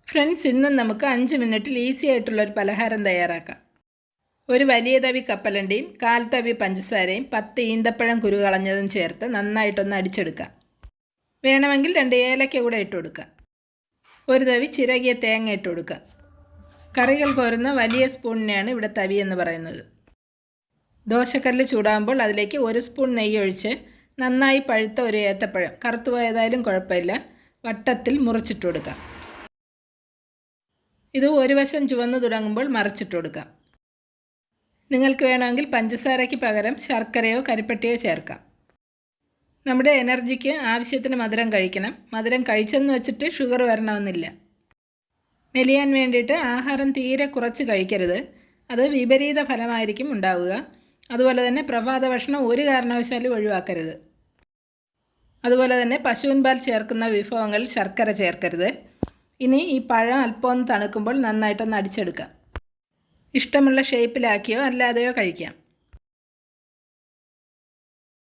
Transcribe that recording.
Friends, ഇന്നും നമുക്ക് 5 മിനിറ്റിൽ ഈസി ആയിട്ടുള്ളൊരു പലഹാരം തയ്യാറാക്കാം. ഒരു വലിയ തവി കപ്പലണ്ടിയും 1/4 തവി പഞ്ചസാരയും 10 ഈന്തപ്പഴം കുരു കളഞ്ഞതും ചേർത്ത് നന്നായിട്ടൊന്ന് അടിച്ചെടുക്കാം. വേണമെങ്കിൽ 2 ഏലക്ക കൂടെ ഇട്ട് കൊടുക്കാം. ഒരു തവി ചിരകിയ തേങ്ങ ഇട്ട് കൊടുക്കാം. കറികൾ കോരുന്ന വലിയ സ്പൂണിനെയാണ് ഇവിടെ തവി എന്ന് പറയുന്നത്. ദോശക്കല്ല് ചൂടാകുമ്പോൾ അതിലേക്ക് 1 സ്പൂൺ നെയ്യ് ഒഴിച്ച് നന്നായി പഴുത്ത ഒരു ഏത്തപ്പഴം, കറുത്തുപോയതായാലും കുഴപ്പമില്ല, വട്ടത്തിൽ മുറിച്ചിട്ട് കൊടുക്കാം. ഇത് ഒരു വശം ചുവന്ന് തുടങ്ങുമ്പോൾ മറിച്ചിട്ട് കൊടുക്കാം. നിങ്ങൾക്ക് വേണമെങ്കിൽ പഞ്ചസാരയ്ക്ക് പകരം ശർക്കരയോ കരിപ്പട്ടിയോ ചേർക്കാം. നമ്മുടെ എനർജിക്ക് ആവശ്യത്തിന് മധുരം കഴിക്കണം. മധുരം കഴിച്ചെന്ന് വെച്ചിട്ട് ഷുഗർ വരണമെന്നില്ല. മെലിയാൻ വേണ്ടിയിട്ട് ആഹാരം തീരെ കുറച്ച് കഴിക്കരുത്. അത് വിപരീത ഫലമായിരിക്കും ഉണ്ടാവുക. അതുപോലെ തന്നെ പ്രഭാത ഭക്ഷണം ഒരു കാരണവശാലും ഒഴിവാക്കരുത്. അതുപോലെ തന്നെ പശുവിൻ പാൽ ചേർക്കുന്ന വിഭവങ്ങൾ ശർക്കര ചേർക്കരുത്. ഇനി ഈ പഴം അല്പം തണുക്കുമ്പോൾ നന്നായിട്ടൊന്ന് അടിച്ചെടുക്കാം. ഇഷ്ടമുള്ള ഷേപ്പിലാക്കിയോ അല്ലാതെയോ കഴിക്കാം.